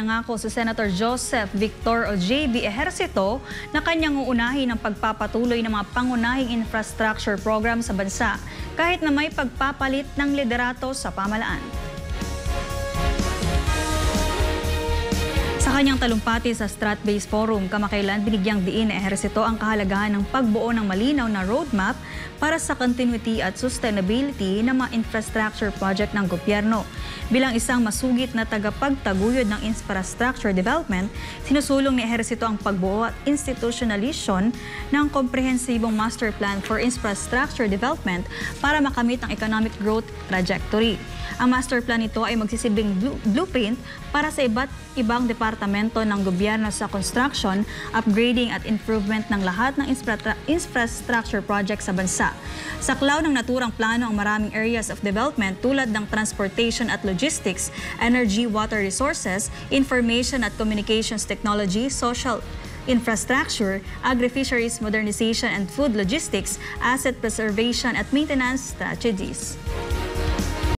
Nangako si Senator Joseph Victor o JB Ejercito na kanyang uunahin ang pagpapatuloy ng mga pangunahing infrastructure program sa bansa kahit na may pagpapalit ng liderato sa pamahalaan. Sa kanyang talumpati sa Strat-Based Forum, kamakailan binigyang diin ni Ejercito ang kahalagahan ng pagbuo ng malinaw na roadmap para sa continuity at sustainability ng mga infrastructure project ng gobyerno. Bilang isang masugit na tagapagtaguyod ng infrastructure development, sinusulong ni Ejercito ang pagbuo at institutionalisyon ng komprehensibong master plan for infrastructure development para makamit ang economic growth trajectory. Ang master plan nito ay magsisilbing blueprint para sa iba't ibang departamento ng gobyerno sa construction, upgrading at improvement ng lahat ng infrastructure project sa bansa. Saklaw ng naturang plano ang maraming areas of development tulad ng transportation at logistics, energy, water resources, information at communications technology, social infrastructure, agri-fisheries modernization and food logistics, asset preservation at maintenance strategies.